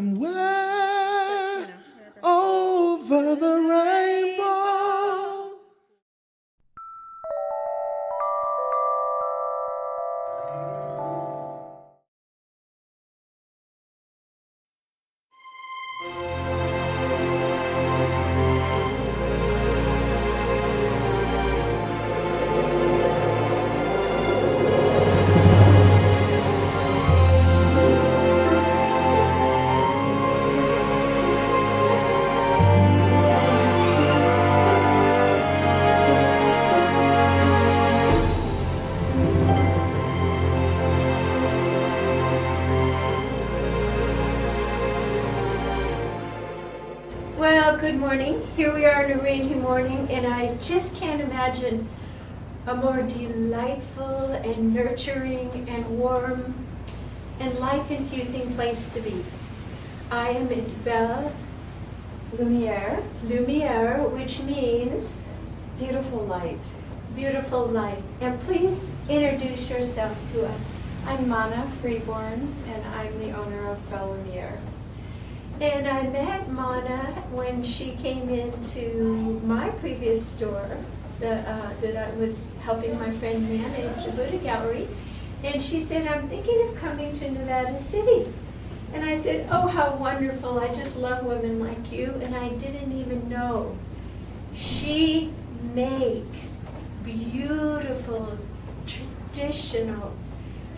somewhere over the rainbow. Well, good morning. Here we are on a rainy morning, and I just can't imagine a more delightful and nurturing and warm and life-infusing place to be. I am in Belle Lumiere, which means beautiful light. beautiful light. And please introduce yourself to us. I'm Mana Freeborn, and I'm the owner of Belle Lumiere. And I met Mana when she came into my previous store that I was helping my friend manage, the Buddha Gallery. And she said, I'm thinking of coming to Nevada City. And I said, oh, how wonderful. I just love women like you. And I didn't even know. She makes beautiful, traditional,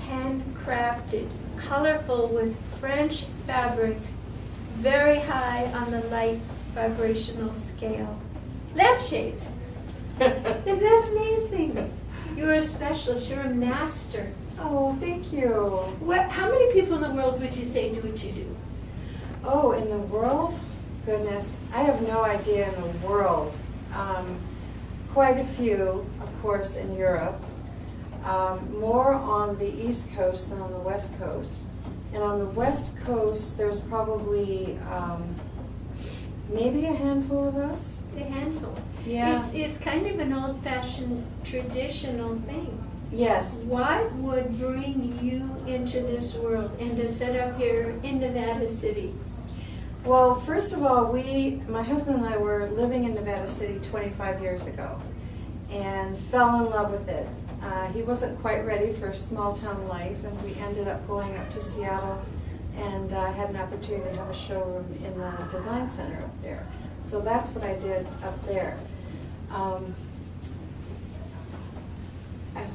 handcrafted, colorful with French fabrics, very high on the light vibrational scale. Lampshades. Is that amazing? You're a specialist. You're a master. Oh, thank you. How many people in the world would you say do what you do? Oh, in the world? Goodness, I have no idea in the world. Quite a few, of course, in Europe. More on the East Coast than on the West Coast. And on the West Coast, there's probably maybe a handful of us. A handful. Yeah. It's kind of an old-fashioned traditional thing. Yes. What would bring you into this world and to set up here in Nevada City? Well, first of all, my husband and I were living in Nevada City 25 years ago and fell in love with it. He wasn't quite ready for small town life, and we ended up going up to Seattle and had an opportunity to have a showroom in the design center up there. So that's what I did up there. I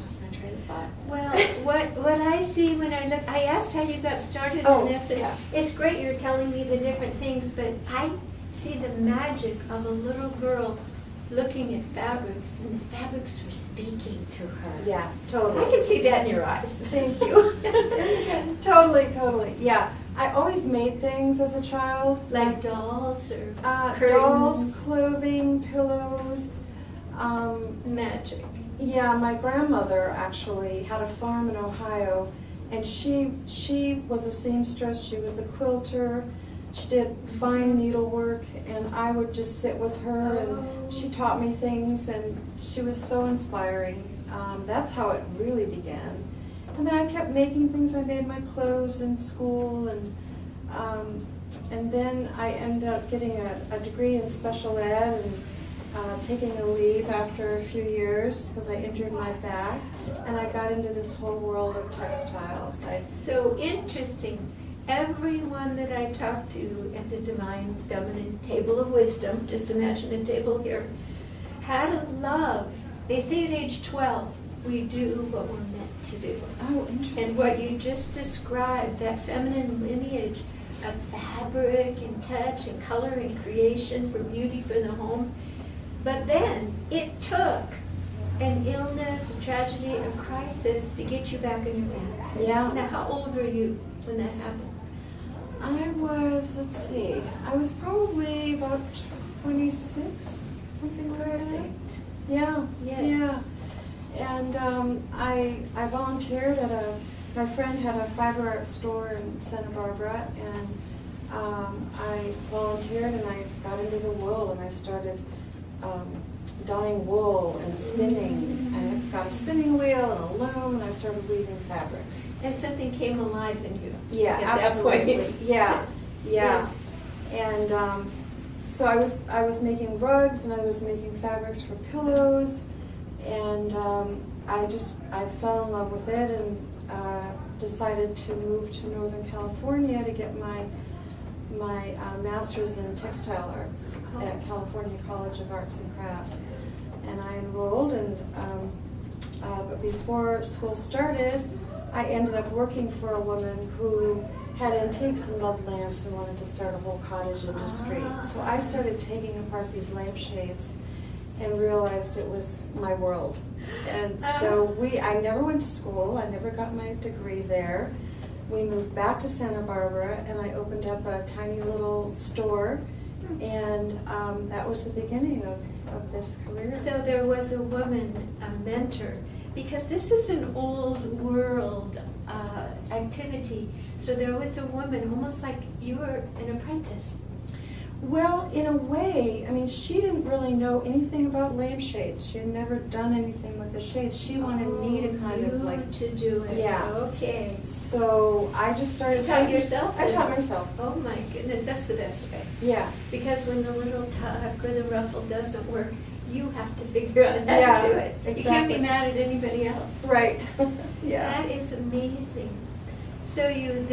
lost my train of thought. Well, what I see when I look, I asked how you got started Oh, in this, and yeah. it's great you're telling me the different things, but I see the magic of a little girl looking at fabrics, and the fabrics were speaking to her. Yeah, totally. I can see that in your eyes. Thank you. Totally. Yeah, I always made things as a child. Like dolls or Dolls, curtains. clothing, pillows. Magic. Yeah, my grandmother actually had a farm in Ohio, and she was a seamstress. She was a quilter. She did fine needlework, and I would just sit with her, and she taught me things, and she was so inspiring. That's how it really began. And then I kept making things. I made my clothes in school, and then I ended up getting a degree in special ed and taking a leave after a few years because I injured my back, and I got into this whole world of textiles. So interesting. Everyone that I talk to at the Divine Feminine Table of Wisdom, just imagine a table here, had a love. They say at age 12, we do what we're meant to do. Oh, interesting. And what you just described, that feminine lineage of fabric and touch and color and creation for beauty for the home. But then it took an illness, a tragedy, a crisis to get you back on your path. Yeah. Now, how old were you when that happened? I was probably about 26, something like that. Perfect. Yeah. Yes. Yeah. And I volunteered at my friend had a fiber art store in Santa Barbara, and I volunteered and I got into the world and I started dyeing wool and spinning. I got a spinning wheel and a loom, and I started weaving fabrics. And something came alive in you. Yeah, at absolutely. that point. Yeah. Yeah. And so I was making rugs and I was making fabrics for pillows, and I fell in love with it and decided to move to Northern California to get my master's in textile arts at California College of Arts and Crafts. And I enrolled, and but before school started, I ended up working for a woman who had antiques and loved lamps and wanted to start a whole cottage industry. So I started taking apart these lampshades and realized it was my world. And so I never went to school. I never got my degree there. We moved back to Santa Barbara, and I opened up a tiny little store, and that was the beginning of this career. So there was a woman, a mentor, because this is an old world activity. So there was a woman, almost like you were an apprentice. Well, in a way, I mean, she didn't really know anything about lampshades. She had never done anything with the shades. She wanted me to kind of like to do it. Yeah. Okay. So I just started. You taught yourself? I taught myself. Oh my goodness, that's the best way. Yeah. Because when the little tuck or the ruffle doesn't work, you have to figure out how Yeah, to do it. You can't be exactly. mad at anybody else. Right. Yeah. That is amazing. So you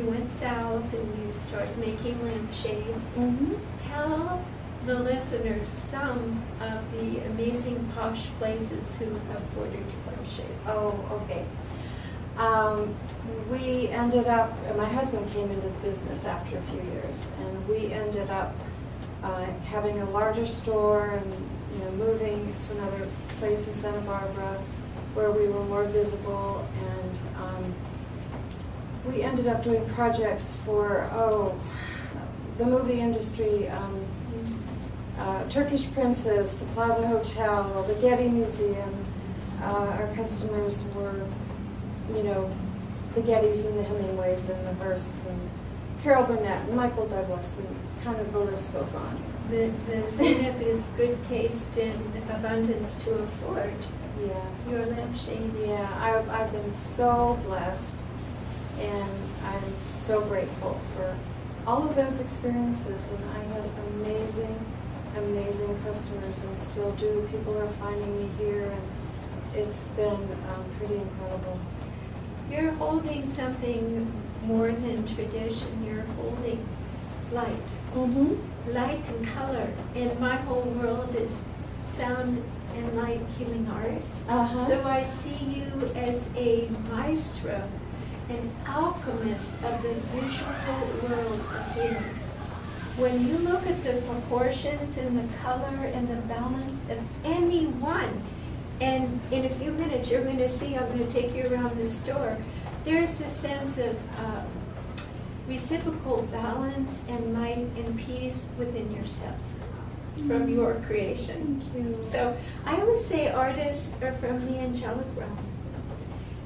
went south and you started making lampshades. Mm-hmm. Tell the listeners some of the amazing posh places who have ordered lampshades. Oh, okay. We ended up, my husband came into the business after a few years, and we ended up having a larger store and moving to another place in Santa Barbara where we were more visible, and we ended up doing projects for the movie industry, Turkish Princess, the Plaza Hotel, the Getty Museum. Our customers were, the Gettys and the Hemingways and the Hearsts and Carol Burnett and Michael Douglas, and kind of the list goes on. The zenith is good taste and abundance to afford Yeah. your lampshades. Yeah, I've been so blessed, and I'm so grateful for all of those experiences. And I had amazing customers, and still do. People are finding me here, and it's been pretty incredible. You're holding something more than tradition. You're holding light. Mm-hmm. Light and color. And my whole world is sound and light healing arts. Uh-huh. So I see you as a maestro, an alchemist of the visual world of healing. When you look at the proportions and the color and the balance of any one, and in a few minutes you're going to see, I'm going to take you around the store, there's a sense of reciprocal balance and light and peace within yourself from your creation. Thank you. So I always say artists are from the angelic realm.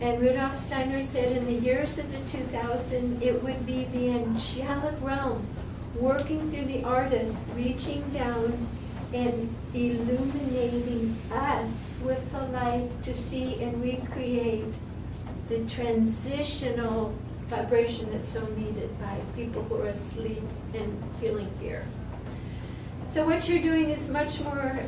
And Rudolf Steiner said in the years of the 2000, it would be the angelic realm working through the artists, reaching down and illuminating us with the light to see and recreate the transitional vibration that's so needed by people who are asleep and feeling fear. So what you're doing is much more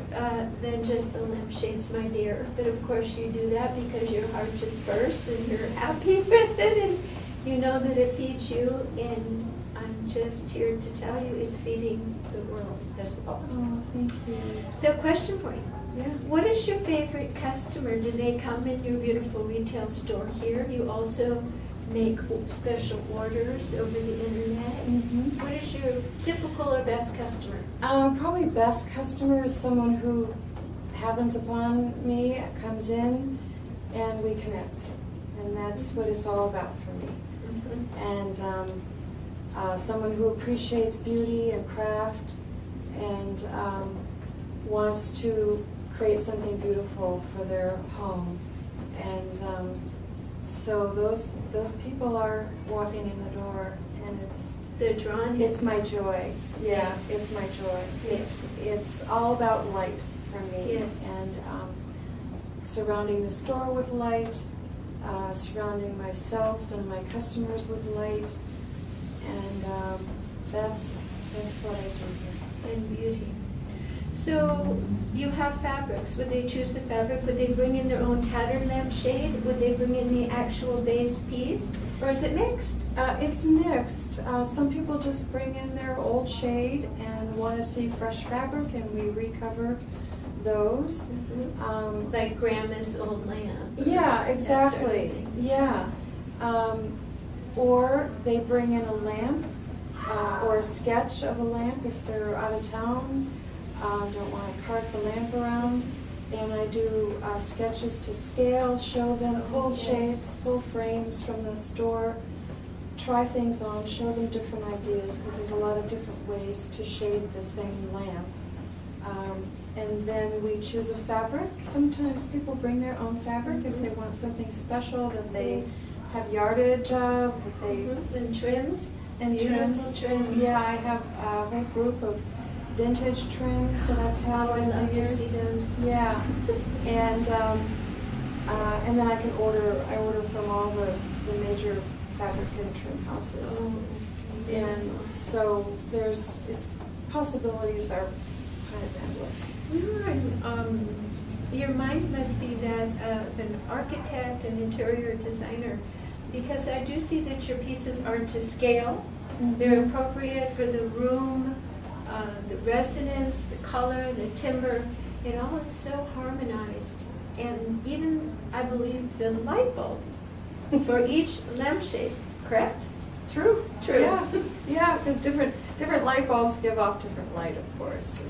than just the lampshades, my dear. But of course you do that because your heart just bursts and you're happy with it, and you know that it feeds you. And I'm just here to tell you it's feeding the world as well. Oh, thank you. So question for you. Yeah. What is your favorite customer? Do they come in your beautiful retail store here? You also make special orders over the internet. Mm-hmm. What is your typical or best customer? Probably best customer is someone who happens upon me, comes in, and we connect. And that's what it's all about for me. Mm-hmm. And someone who appreciates beauty and craft and wants to create something beautiful for their home. And so those people are walking in the door, and They're drawn in. it's my joy. Yeah, Yes. it's my joy. Yes. It's all about light for me. Yes. And surrounding the store with light, surrounding myself and my customers with light, and So you have fabrics. Would they choose the fabric? Would they bring in their own tattered lampshade? Would they bring in the actual base piece? Or is it mixed? It's mixed. Some people just bring in their old shade and want to see fresh fabric, and we recover those. Like grandma's old lamp. Yeah, that sort of exactly. thing. Yeah. Or they bring in a lamp or a sketch of a lamp if they're out of town, don't want to cart the lamp around. And I do sketches to scale, show them, pull Yes. shades, pull frames from the store, try things on, show them different ideas, because there's a lot of different ways to shade the same lamp. And then we choose a fabric. Sometimes people bring their own fabric if they want something special that they Yes. have yardage of, that they And trims. and Beautiful trims. Yeah, I have a whole group of vintage trims that I've had Oh, I over love the to years. see those. Yeah, and then I order from all the major fabric and trim houses. Oh. And so possibilities are kind of endless. Your mind must be that of an architect and interior designer, because I do see that your pieces are to scale. They're appropriate for the room, the residence, the color, the timber. It all is so harmonized. And even, I believe, the light bulb for each lampshade, correct? True. True. Yeah, yeah, because different light bulbs give off different light, of course.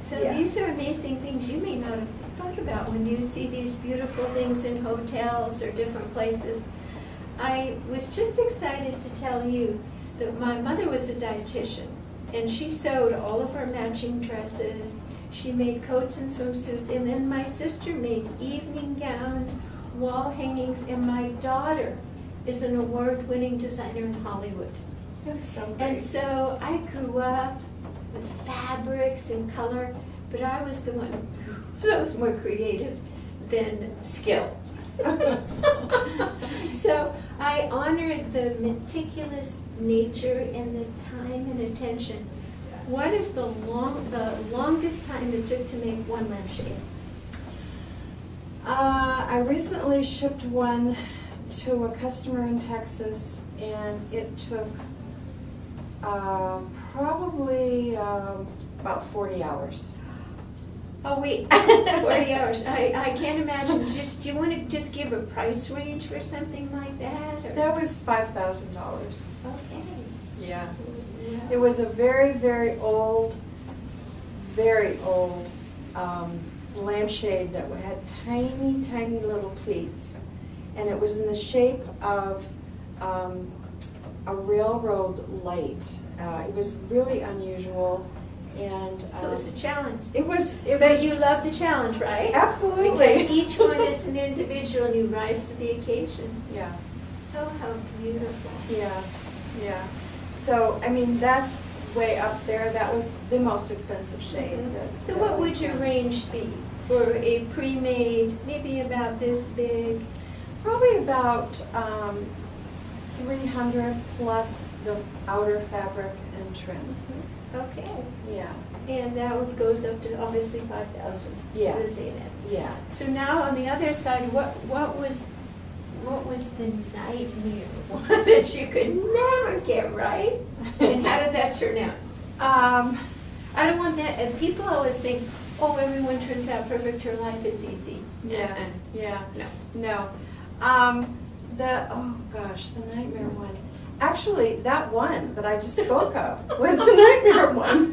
So yeah. these are amazing things you may not have thought about when you see these beautiful things in hotels or different places. I was just excited to tell you that my mother was a dietitian, and she sewed all of our matching dresses. She made coats and swimsuits, and then my sister made evening gowns, wall hangings, and my daughter is an award-winning designer in Hollywood. That's so And great. so I grew up with fabrics and color, but I was the one who was more creative than skill. So I honored the meticulous nature and the time and attention. What is the longest time it took to make one lampshade? I recently shipped one to a customer in Texas, and it took probably about 40 hours. Oh, wait, 40 hours. I can't imagine. Do you want to just give a price range for something like that? Or? That was $5,000. Okay. Yeah. Yeah. It was a very, very old lampshade that had tiny, tiny little pleats. And it was in the shape of a railroad light. It was really unusual. And So it was a challenge. it was. But you love the challenge, right? Absolutely. Because each one is an individual and you rise to the occasion. Yeah. Oh, how beautiful. Yeah, yeah. So, I mean, that's way up there. That was the most expensive shade. So what would your range be for a pre-made, maybe about this big? Probably about 300 plus the outer fabric and trim. Okay. Yeah, And that goes up to obviously 5,000 Yeah. for the zenith. yeah. So now on the other side, what was the nightmare one that you could never get right? And how did that turn out? I don't want that. And people always think, oh, everyone turns out perfect. Her life is easy. Yeah, yeah. No. No. Oh gosh, the nightmare one. Actually, that one that I just spoke of was the nightmare one.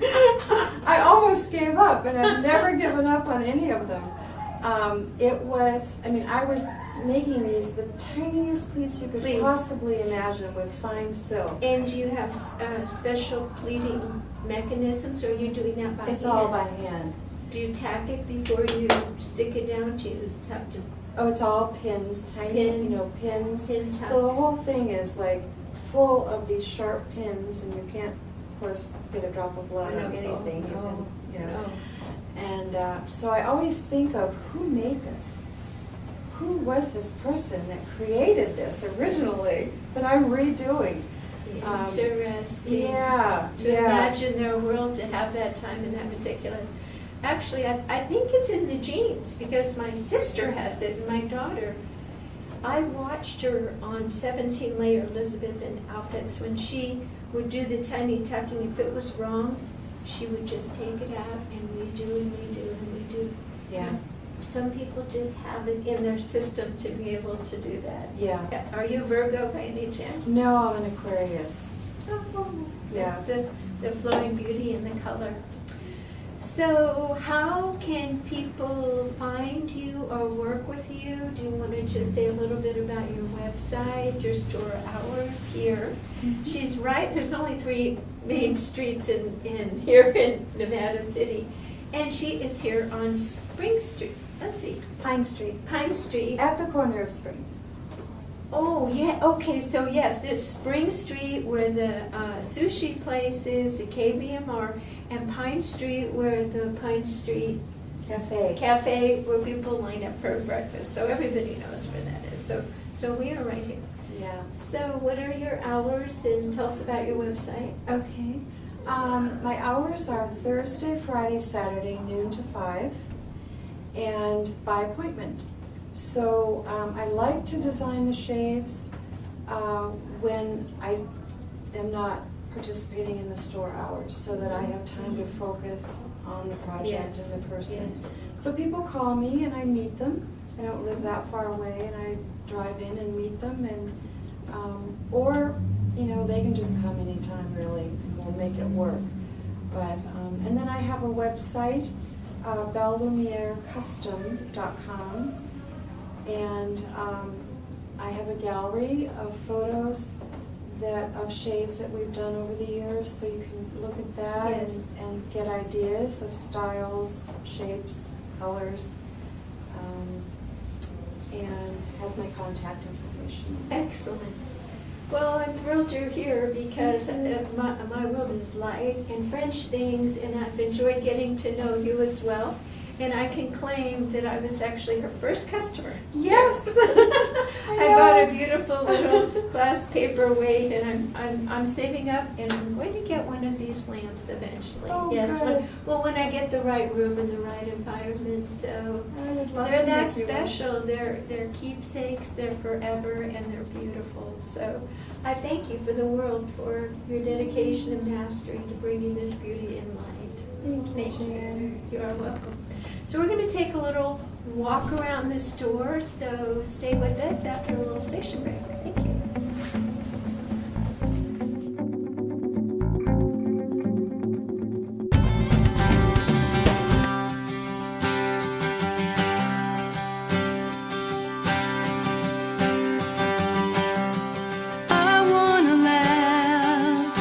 I almost gave up, and I've never given up on any of them. It was, I mean, I was making the tiniest pleats you could Pleats. possibly imagine with fine silk. And you have special pleating mechanisms, or are you doing that by hand? It's all by hand. Do you tack it before you stick it down? Do you have to Oh, it's all pins, tiny, Pins. pins. pin tuck? So the whole thing is like full of these sharp pins, and you can't, of course, get a drop of blood on anything. No. And so I always think of who made this? Who was this person that created this originally that I'm redoing? Interesting. Yeah, To yeah. imagine their world, to have that time and that meticulous. Actually, I think it's in the genes because my sister has it and my daughter. I watched her on 17-layer Elizabethan outfits when she would do the tiny tucking. If it was wrong, she would just take it out and redo and redo and redo. Yeah. Some people just have it in their system to be able to do that. Yeah. Are you Virgo by any chance? No, I'm an Aquarius. Oh, Yeah. that's the flowing beauty and the color. So how can people find you or work with you? Do you want to just say a little bit about your website, your store hours here? She's right, there's only 3 main streets in here in Nevada City. And she is here on Spring Street. Let's see, Pine Street. Pine Street. At the corner of Spring. Oh, yeah, okay, so yes, this Spring Street where the sushi place is, the KBMR, and Pine Street where the Pine Street Cafe where people line up for breakfast, so everybody knows where that is. So we are right here. Yeah. So what are your hours, and tell us about your website. Okay. My hours are Thursday, Friday, Saturday, noon to 5, and by appointment. So I like to design the shades when I am not participating in the store hours, so that I have time to focus on the project Yes, and the person. yes. So people call me and I meet them. I don't live that far away, and I drive in and meet them, and or they can just come anytime, really, and we'll make it work. But and then I have a website, BellemiereCustom.com, and I have a gallery of photos of shades that we've done over the years, so you can look at that. Yes. and get ideas of styles, shapes, colors, and has my contact information. Excellent. Well, I'm thrilled you're here because my world is light and French things, and I've enjoyed getting to know you as well. And I can claim that I was actually her first customer. Yes. I bought a beautiful little glass paperweight, and I'm saving up, and I'm going to get one of these lamps eventually. Oh, yes. good. When I get the right room and the right environment. So I would love they're to that make you one. special. They're keepsakes. They're forever, and they're beautiful. So I thank you for the world for your dedication and mastery to bringing this beauty in light. Thank you, Jan. You are welcome. So we're going to take a little walk around this store, so stay with us after a little station break. Thank you. I wanna laugh,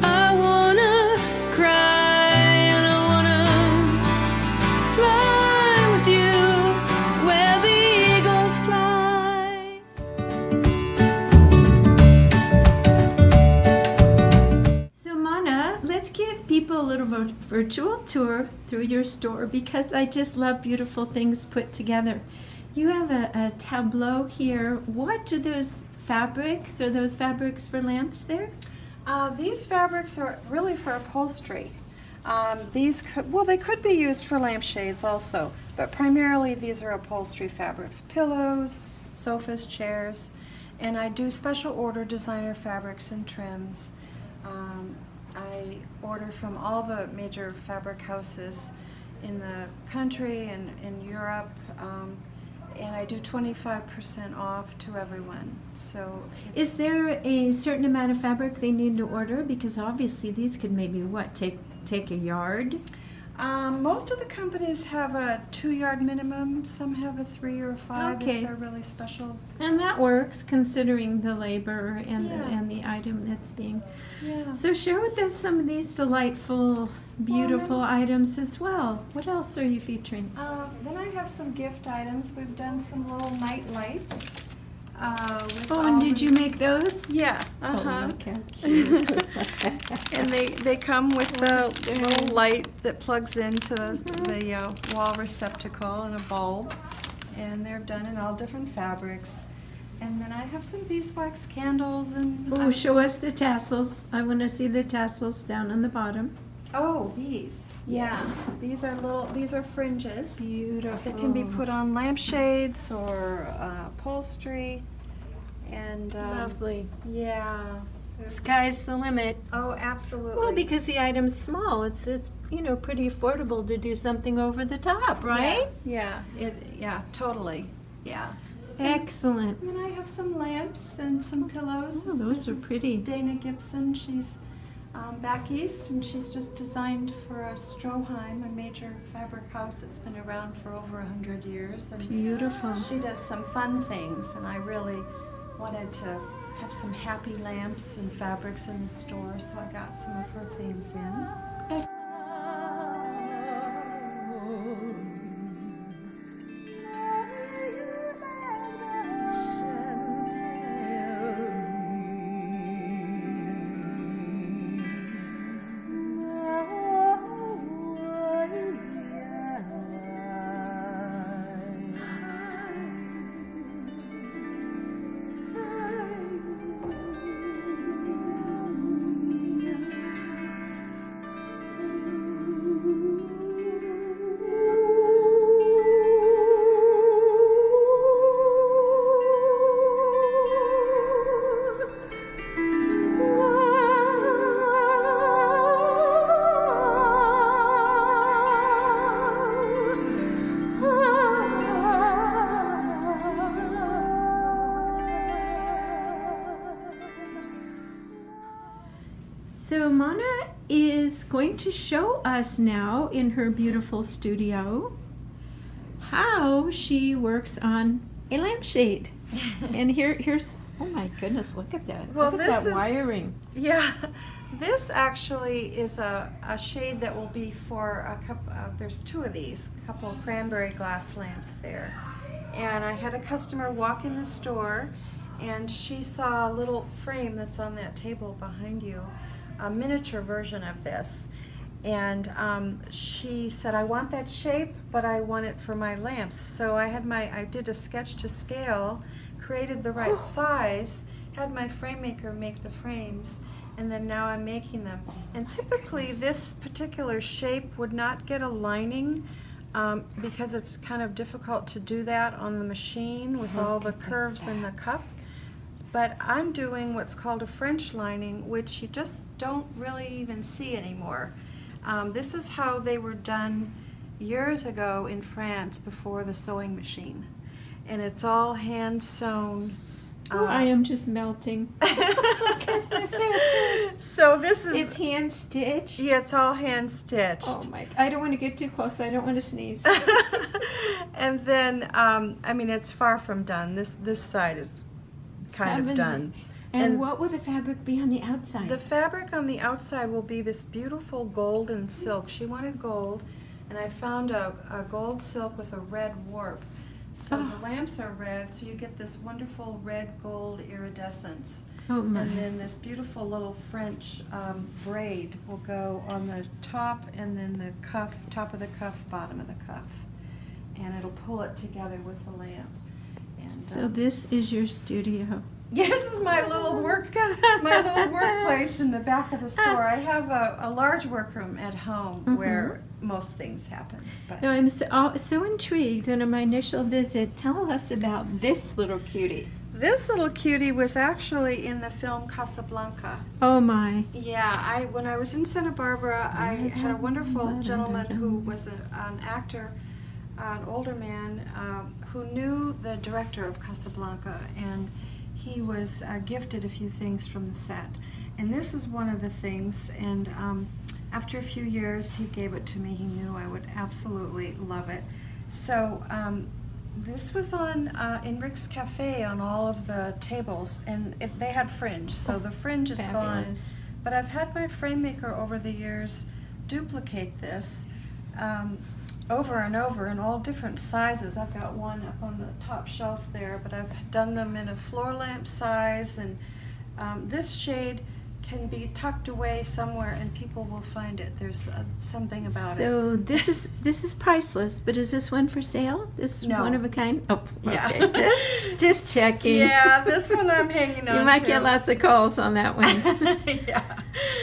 I wanna cry, and I wanna fly with you where the eagles fly. So Mana, let's give people a little virtual tour through your store, because I just love beautiful things put together. You have a tableau here. What do those fabrics, are those fabrics for lamps there? These fabrics are really for upholstery. They could be used for lampshades also, but primarily these are upholstery fabrics. Pillows, sofas, chairs, and I do special order designer fabrics and trims. I order from all the major fabric houses in the country and in Europe, and I do 25% off to everyone. So Is there a certain amount of fabric they need to order? Because obviously these could maybe, take a yard? most of the companies have a 2-yard minimum. Some have a 3 or a 5 Okay. if they're really special. And that works considering the labor and Yeah. the item that's being. Yeah. So share with us some of these delightful, beautiful items as well. What else are you featuring? Then I have some gift items. We've done some little night lights. With Oh, all and did the- you make those? Yeah. Oh, Uh-huh. look how cute. And they come with the little light that plugs into the wall receptacle and a bulb. And they're done in all different fabrics. And then I have some beeswax candles and... Oh, show us the tassels. I want to see the tassels down on the bottom. Oh, these. Yeah, these are fringes Beautiful. that can be put on lampshades or upholstery, and Lovely. yeah. there's- Sky's the limit. Oh, absolutely. Well, because the item's small, it's pretty affordable to do something over the top, right? Yeah, totally. Yeah. Excellent. And then I have some lamps and some pillows. Oh, those This are is pretty. Dana Gibson. She's back east, and she's just designed for a Stroheim, a major fabric house that's been around for over 100 years. And Beautiful. she does some fun things, and I really wanted to have some happy lamps and fabrics in the store, so I got some of her things in. So Mana is going to show us now in her beautiful studio how she works on a lampshade. And here's, oh my goodness, look at that. Well, look at this that is- wiring. Yeah, this actually is a shade that will be for a couple, there's two of these, a couple of cranberry glass lamps there. And I had a customer walk in the store, and she saw a little frame that's on that table behind you, a miniature version of this. And she said, I want that shape, but I want it for my lamps. So I did a sketch to scale, created the right size, had my frame maker make the frames, and then now I'm making them. And typically this particular shape would not get a lining because it's kind of difficult to do that on the machine with all the curves in the cuff. But I'm doing what's called a French lining, which you just don't really even see anymore. This is how they were done years ago in France before the sewing machine. And it's all hand sewn. Oh, I am just melting. So this is, It's hand stitched. yeah, it's all hand stitched. Oh my! I don't want to get too close. I don't want to sneeze. And then, I mean, it's far from done. This side is kind of Heavenly. done. And what will the fabric be on the outside? The fabric on the outside will be this beautiful golden silk. She wanted gold, and I found a gold silk with a red warp. So Oh. the lamps are red, so you get this wonderful red gold iridescence. Oh my! And then this beautiful little French braid will go on the top, and then the cuff, top of the cuff, bottom of the cuff. And it'll pull it together with the lamp. And, So this is your studio. yes, this is my little workplace in the back of the store. I have a large workroom at home where most things happen. But No, I'm so intrigued. And on my initial visit, tell us about this little cutie. this little cutie was actually in the film Casablanca. Oh my! Yeah, when I was in Santa Barbara, I had a wonderful gentleman who was an actor, an older man, who knew the director of Casablanca, and he was gifted a few things from the set. And this was one of the things, and after a few years, he gave it to me. He knew I would absolutely love it. So this was on in Rick's Cafe on all of the tables, and they had fringe, so the fringe is gone. Fabulous. But I've had my frame maker over the years duplicate this over and over in all different sizes. I've got one up on the top shelf there, but I've done them in a floor lamp size, and this shade can be tucked away somewhere and people will find it. There's something about it. So this is priceless. But is this one for sale? This is No. one of a kind. Oh, Yeah. okay. just checking. Yeah, this one I'm hanging on You might to. get lots of calls on that one. Yeah.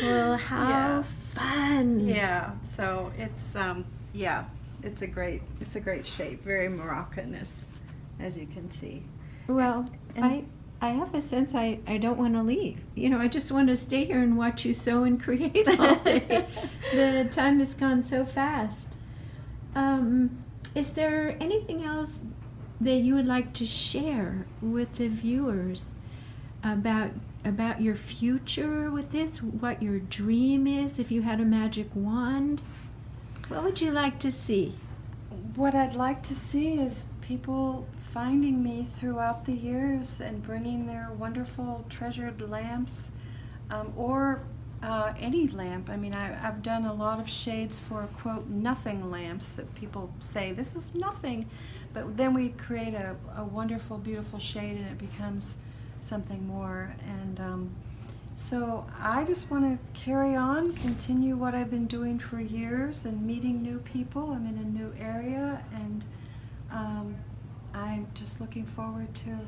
Well, how Yeah. fun. Yeah, so it's it's a great shape, very Moroccan as you can see. Well, And- I have a sense I don't want to leave. You know, I just want to stay here and watch you sew and create all day. The time has gone so fast. Is there anything else that you would like to share with the viewers about your future with this? What your dream is? If you had a magic wand, what would you like to see? What I'd like to see is people finding me throughout the years and bringing their wonderful treasured lamps, or any lamp. I mean, I've done a lot of shades for, quote, nothing lamps that people say, this is nothing. But then we create a wonderful, beautiful shade and it becomes something more. And so I just want to carry on, continue what I've been doing for years and meeting new people. I'm in a new area, and I'm just looking forward to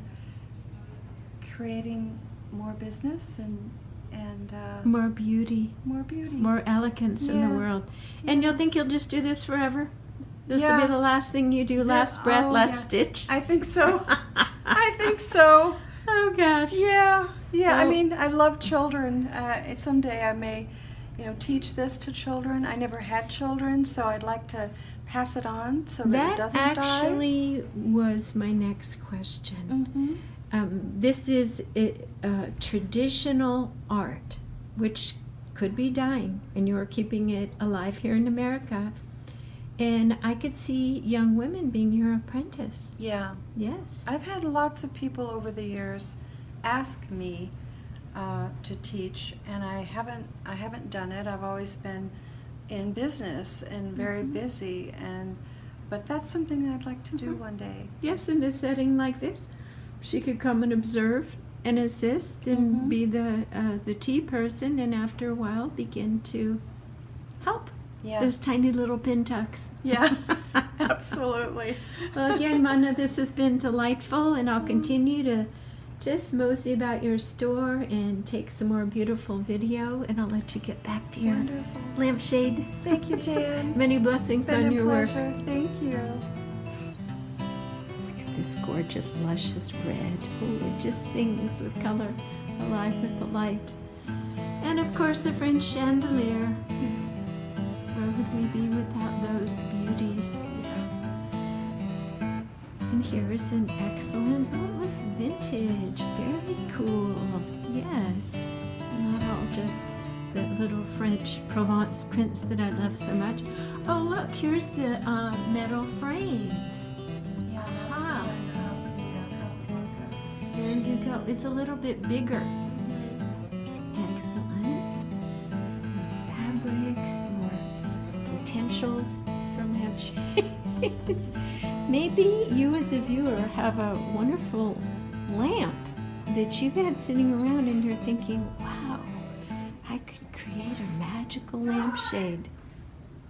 creating more business and More beauty, more beauty. more elegance in the Yeah. world. And Yeah. you'll think you'll just do this forever? This will Yeah. be the last thing you do, last breath, oh, last yeah. stitch? I think so. I think so. Oh gosh. Yeah, yeah. I Well- mean, I love children. Someday I may, teach this to children. I never had children, so I'd like to pass it on so that it That doesn't actually was my next question. die. Mm-hmm. This is traditional art, which could be dying, and you're keeping it alive here in America. And I could see young women being your apprentice. Yeah, Yes. I've had lots of people over the years ask me to teach, and I haven't done it. I've always been in business and very busy, but that's something I'd like to do one day. Yes, in a setting like this, she could come and observe and assist and Mhm. be the tea person, and after a while begin to help Yeah, those tiny little pin tucks. yeah, absolutely. Well, again, Mana, this has been delightful, and I'll continue to just mosey about your store and take some more beautiful video, and I'll let you get back to your Wonderful. lampshade. Thank you, Jan. Many blessings It's been on a your work. pleasure. Thank you. This gorgeous, luscious red. Oh, it just sings with color, alive with the light. And of course, the French chandelier. Where would we be without those beauties? And here is an excellent, oh, it looks vintage, very cool. Yes, not all just the little French Provence prints that I love so much. Oh, look, here's the metal frames. Yeah, that's Ah. the one from Casablanca. There you go. It's a little bit bigger. Excellent. More fabrics, more potentials for lampshades. Maybe you as a viewer have a wonderful lamp that you've had sitting around and you're thinking, wow, I could create a magical lampshade.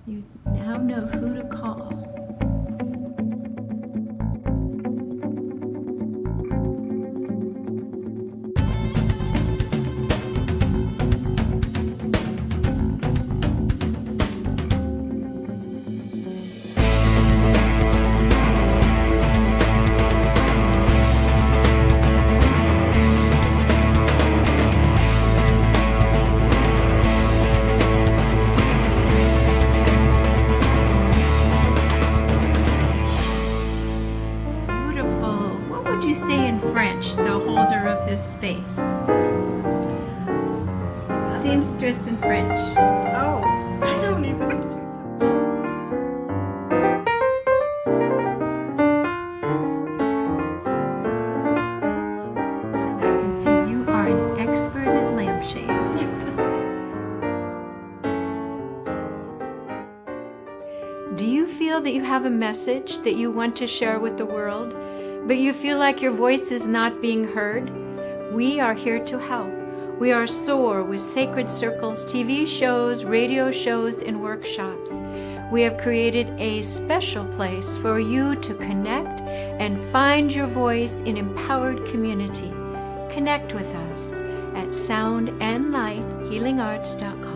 You now know who to call. Beautiful. What would you say in French, the holder of this space? Seamstress in French. Oh, I don't even. I can see you are an expert at lampshades. Do you feel that you have a message that you want to share with the world, but you feel like your voice is not being heard? We are here to help. We are SOAR with Sacred Circles, TV shows, radio shows, and workshops. We have created a special place for you to connect and find your voice in empowered community. Connect with us at soundandlighthealingarts.com.